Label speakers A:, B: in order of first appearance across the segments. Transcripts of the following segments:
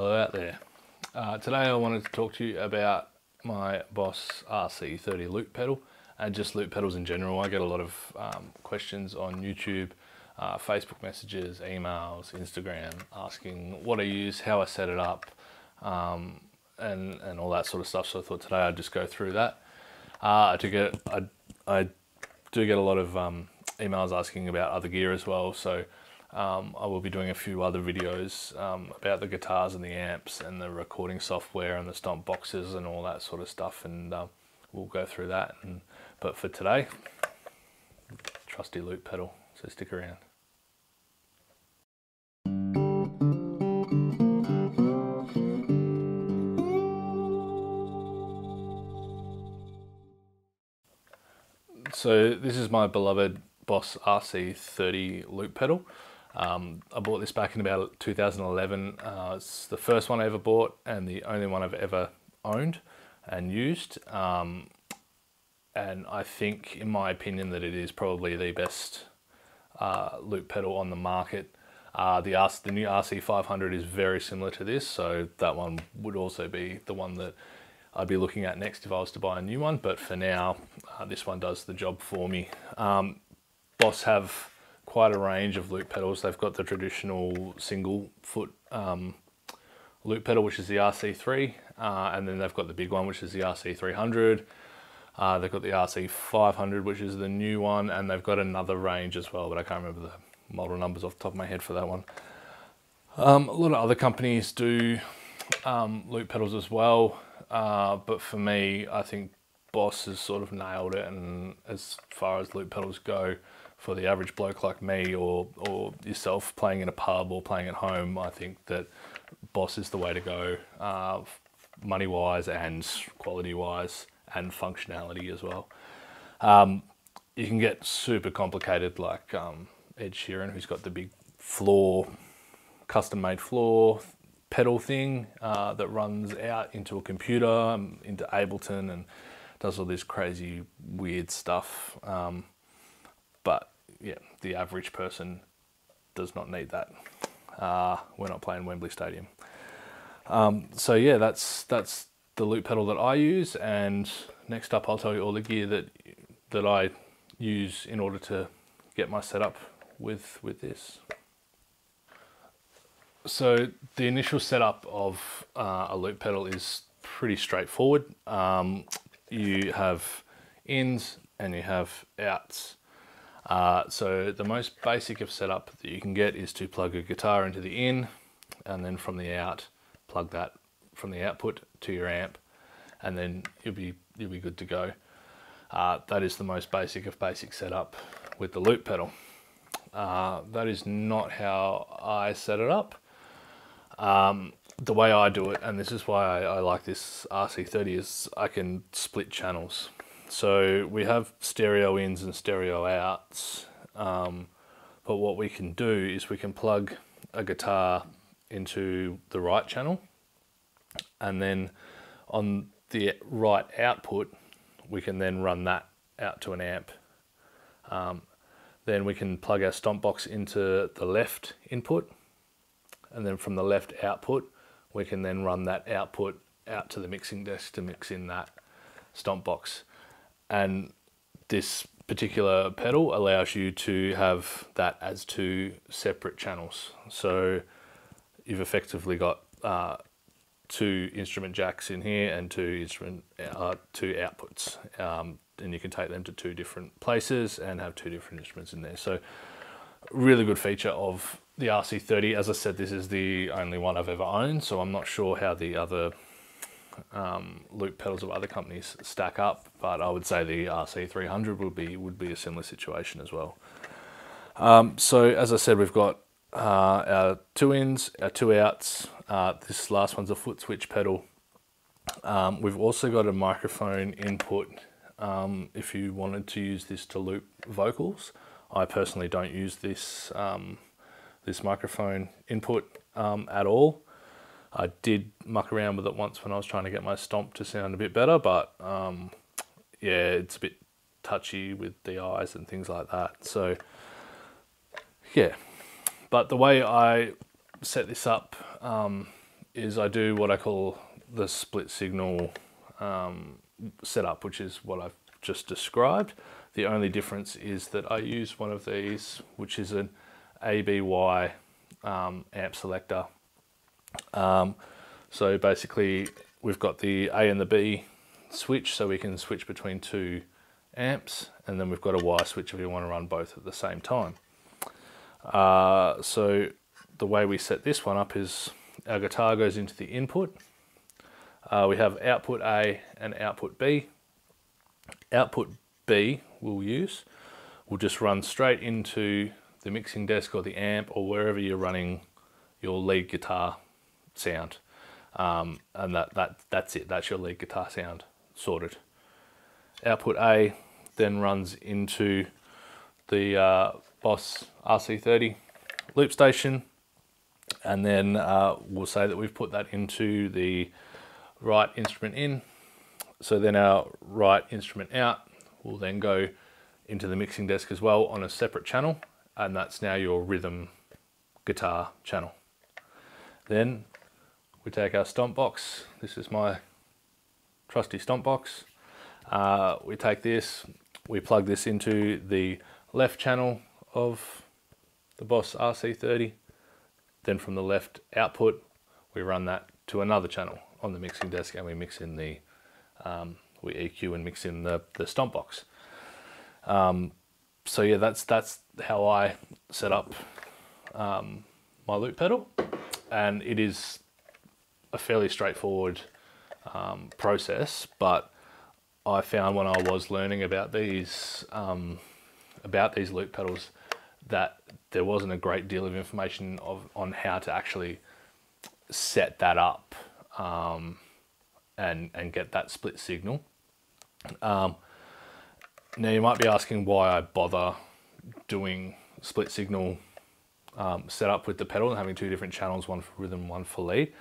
A: Hello out there. Today I wanted to talk to you about my Boss RC30 loop pedal and just loop pedals in general. I get a lot of questions on YouTube, Facebook messages, emails, Instagram, asking what I use, how I set it up, and all that sort of stuff. So I thought today I'd just go through that. I do get a lot of emails asking about other gear as well. So I will be doing a few other videos about the guitars and the amps and the recording software and the stomp boxes and all that sort of stuff, and we'll go through that. But for today, trusty loop pedal, so stick around. So this is my beloved Boss RC30 loop pedal. I bought this back in about 2011. It's the first one I ever bought and the only one I've ever owned and used. And I think, in my opinion, that it is probably the best loop pedal on the market. The new RC500 is very similar to this, so that one would also be the one that I'd be looking at next if I was to buy a new one. But for now, this one does the job for me. Boss have quite a range of loop pedals. They've got the traditional single foot loop pedal, which is the RC3, and then they've got the big one, which is the RC300. They've got the RC500, which is the new one, and they've got another range as well, but I can't remember the model numbers off the top of my head for that one. A lot of other companies do loop pedals as well, but for me, I think Boss has sort of nailed it. And as far as loop pedals go, for the average bloke like me or yourself playing in a pub or playing at home, I think that Boss is the way to go, money-wise and quality-wise and functionality as well. You can get super complicated like Ed Sheeran, who's got the big floor, custom-made floor pedal thing that runs out into a computer, into Ableton, and does all this crazy weird stuff. But yeah, the average person does not need that. We're not playing Wembley Stadium. So yeah, that's the loop pedal that I use. And next up, I'll tell you all the gear that I use in order to get my setup with this. So the initial setup of a loop pedal is pretty straightforward. You have ins and you have outs. So the most basic of setup that you can get is to plug a guitar into the in, and then from the out, plug that from the output to your amp, and then you'll be good to go. That is the most basic of basic setup with the loop pedal. That is not how I set it up. The way I do it, and this is why I like this RC30, is I can split channels. So we have stereo ins and stereo outs, but what we can do is we can plug a guitar into the right channel, and then on the right output we can then run that out to an amp. Then we can plug our stomp box into the left input, and then from the left output we can then run that output out to the mixing desk to mix in that stomp box. And this particular pedal allows you to have that as two separate channels. So you've effectively got two instrument jacks in here and two outputs, and you can take them to two different places and have two different instruments in there. So really good feature of the RC30. As I said, this is the only one I've ever owned, so I'm not sure how the other loop pedals of other companies stack up, but I would say the RC300 would be a similar situation as well. So as I said, we've got our two ins, our two outs. This last one's a foot switch pedal. We've also got a microphone input if you wanted to use this to loop vocals. I personally don't use this this microphone input at all. I did muck around with it once when I was trying to get my stomp to sound a bit better, but yeah, it's a bit touchy with the eyes and things like that. So yeah, but the way I set this up is I do what I call the split signal setup, which is what I've just described. The only difference is that I use one of these, which is an ABY amp selector. So basically we've got the A and the B switch, so we can switch between two amps, and then we've got a Y switch if we want to run both at the same time. So the way we set this one up is our guitar goes into the input. We have output A and output B. Output B we'll just run straight into the mixing desk or the amp or wherever you're running your lead guitar sound. And that's it, that's your lead guitar sound sorted. Output A then runs into the Boss RC30 loop station, and then we'll say that we've put that into the right instrument in. So then our right instrument out will then go into the mixing desk as well on a separate channel, and that's now your rhythm guitar channel. Then we take our stomp box. This is my trusty stomp box. We take this, we plug this into the left channel of the Boss RC30. Then from the left output, we run that to another channel on the mixing desk, and we mix in the we EQ and mix in the stomp box. So yeah, that's how I set up my loop pedal, and it is a fairly straightforward process. But I found when I was learning about these loop pedals that there wasn't a great deal of information on how to actually set that up and get that split signal. Now you might be asking why I bother doing split signal setup with the pedal and having two different channels, one for rhythm, one for lead,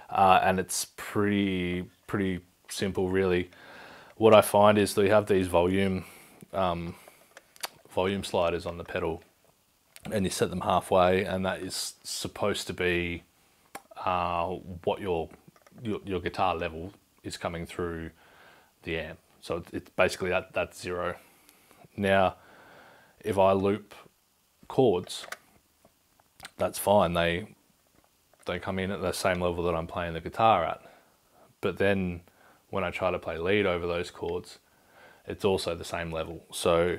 A: and it's pretty simple really. What I find is that we have these volume sliders on the pedal, and you set them halfway, and that is supposed to be what your guitar level is coming through the amp. So it's basically that's 0. Now, if I loop chords, that's fine. They come in at the same level that I'm playing the guitar at. But then when I try to play lead over those chords, it's also the same level. So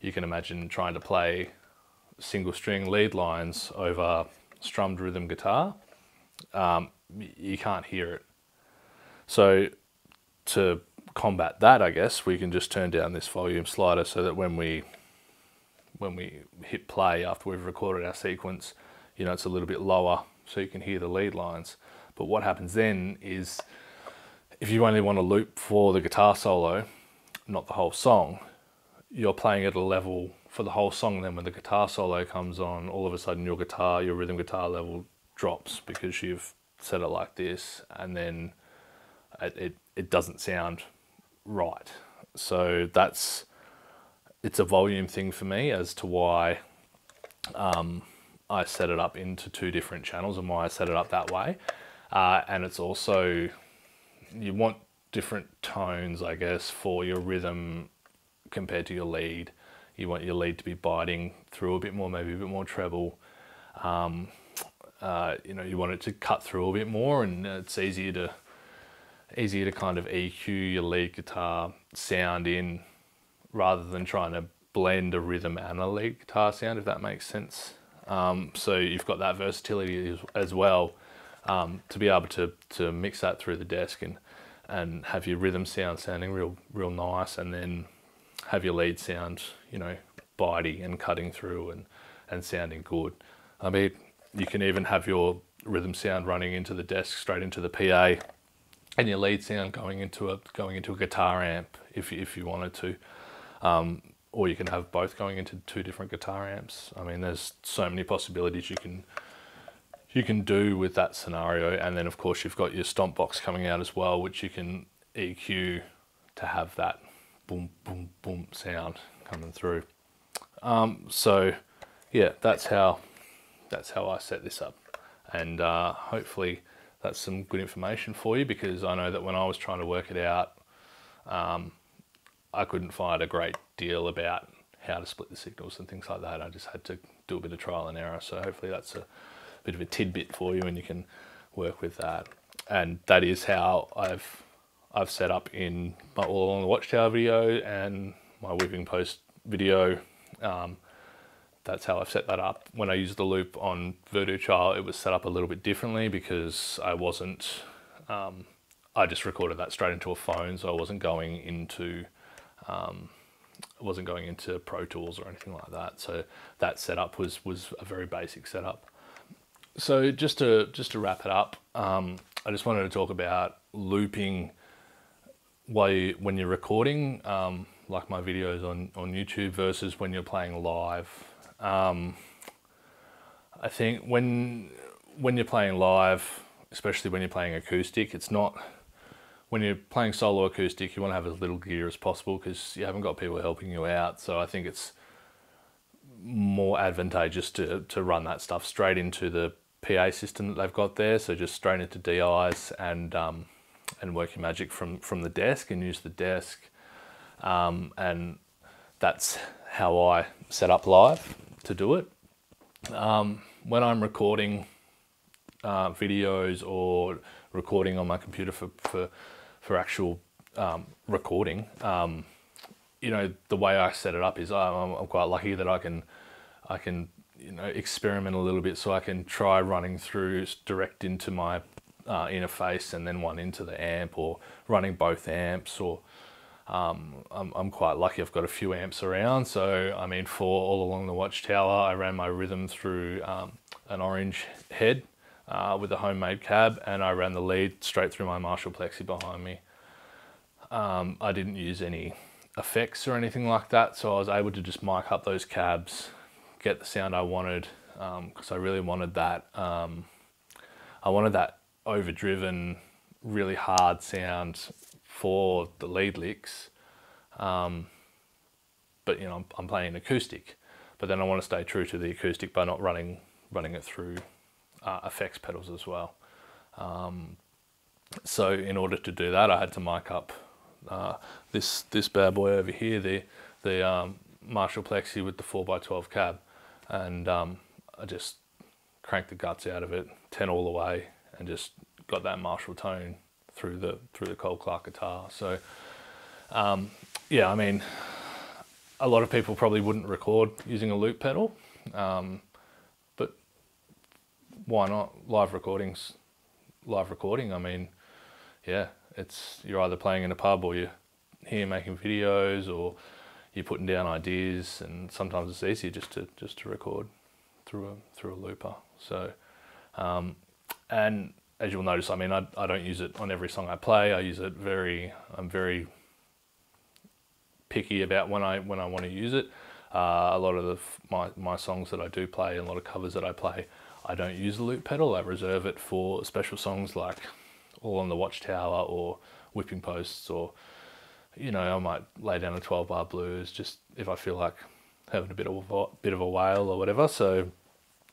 A: you can imagine trying to play single string lead lines over strummed rhythm guitar. You can't hear it. So to combat that, I guess we can just turn down this volume slider so that when we hit play after we've recorded our sequence, you know, it's a little bit lower so you can hear the lead lines. But what happens then is if you only want to loop for the guitar solo, not the whole song, you're playing at a level for the whole song. Then when the guitar solo comes on, all of a sudden your rhythm guitar level drops because you've set it like this, and then it doesn't sound right. So it's a volume thing for me as to why I set it up into two different channels and why I set it up that way. And it's also, you want different tones, I guess, for your rhythm compared to your lead. You want your lead to be biting through a bit more, maybe a bit more treble. You know, you want it to cut through a bit more, and it's easier to kind of EQ your lead guitar sound in rather than trying to blend a rhythm and a lead guitar sound, if that makes sense. So you've got that versatility as well, to be able to mix that through the desk and have your rhythm sounding real nice, and then have your lead sound, you know, bitey and cutting through and sounding good. I mean, you can even have your rhythm sound running into the desk straight into the PA, and your lead sound going into a guitar amp if you wanted to, or you can have both going into two different guitar amps. I mean, there's so many possibilities you can do with that scenario. And then of course you've got your stomp box coming out as well, which you can EQ to have that boom boom boom sound coming through. So yeah, that's how I set this up, and hopefully that's some good information for you, because I know that when I was trying to work it out, I couldn't find a great deal about how to split the signals and things like that. I just had to do a bit of trial and error. So hopefully that's a bit of a tidbit for you and you can work with that. And that is how I've set up in my All Along the Watchtower video and my whipping post video. That's how I've set that up. When I used the loop on Voodoo Child, it was set up a little bit differently because I wasn't, I just recorded that straight into a phone, so I wasn't going into Pro Tools or anything like that. So that setup was a very basic setup. So just to wrap it up, I just wanted to talk about looping when you're recording, like my videos on YouTube, versus when you're playing live. I think when you're playing live, especially when you're playing acoustic, it's not, when you're playing solo acoustic, you want to have as little gear as possible because you haven't got people helping you out. So I think it's more advantageous to run that stuff straight into the PA system that they've got there. So just straight into DIs and work your magic from the desk and use the desk. And that's how I set up live to do it. When I'm recording videos or recording on my computer for actual recording, you know, the way I set it up is I'm quite lucky that I can you know, experiment a little bit. So I can try running through direct into my interface and then one into the amp, or running both amps, or I'm quite lucky I've got a few amps around. So I mean, for All Along the Watchtower, I ran my rhythm through an orange head with a homemade cab, and I ran the lead straight through my Marshall Plexi behind me. I didn't use any effects or anything like that, so I was able to just mic up those cabs, get the sound I wanted, because I really wanted that. I wanted that overdriven, really hard sound for the lead licks, but you know, I'm playing acoustic, but then I want to stay true to the acoustic by not running it through effects pedals as well. So in order to do that, I had to mic up this bad boy over here, the Marshall Plexi with the 4x12 cab, and I just cranked the guts out of it, 10 all the way, and just got that Marshall tone through the Cole Clark guitar. So yeah, I mean, a lot of people probably wouldn't record using a loop pedal, but why not? Live recording. I mean, yeah, you're either playing in a pub, or you're here making videos, or you're putting down ideas, and sometimes it's easier just to record through a looper. So and as you'll notice, I mean, I don't use it on every song I play. I use it I'm very picky about when I want to use it. A lot of my songs that I do play, and a lot of covers that I play, I don't use the loop pedal. I reserve it for special songs like All on the Watchtower or Whipping Posts, or, you know, I might lay down a 12-bar blues just if I feel like having a bit of a wail or whatever. So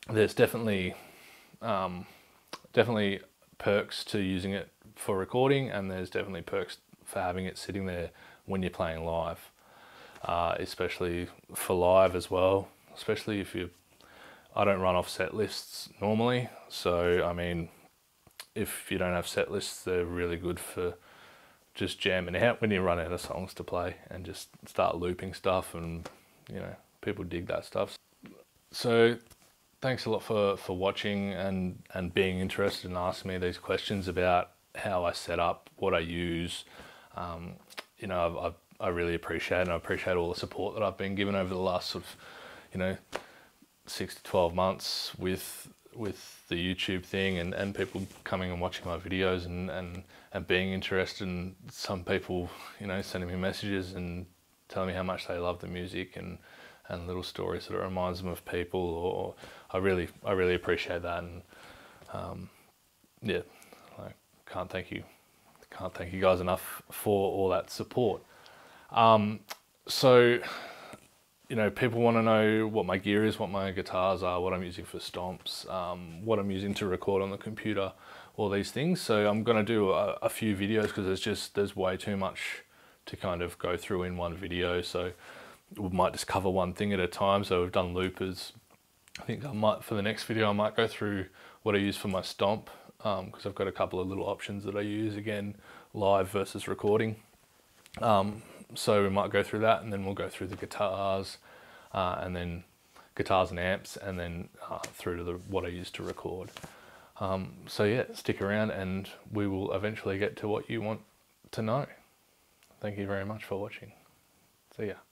A: there's definitely perks to using it for recording, and there's definitely perks for having it sitting there when you're playing live, especially for live as well. Especially if I don't run off set lists normally, so I mean, if you don't have set lists, they're really good for just jamming out when you run out of songs to play, and just start looping stuff, and you know, people dig that stuff. So thanks a lot for watching and being interested and asking me these questions about how I set up, what I use. You know, I really appreciate it, and I appreciate all the support that I've been given over the last sort of, you know, 6 to 12 months with the YouTube thing, and people coming and watching my videos and being interested, and some people, you know, sending me messages and telling me how much they love the music, and little stories that it reminds them of people, or I really appreciate that, and yeah, I can't thank you guys enough for all that support. So, you know, people want to know what my gear is, what my guitars are, what I'm using for stomps, what I'm using to record on the computer, all these things. So I'm going to do a few videos because there's way too much to kind of go through in one video. So we might just cover one thing at a time. So we've done loopers. I think I might, for the next video, I might go through what I use for my stomp, because I've got a couple of little options that I use, again, live versus recording. So we might go through that, and then we'll go through the guitars, and then guitars and amps, and then through to what I use to record. So yeah, stick around and we will eventually get to what you want to know. Thank you very much for watching. See ya.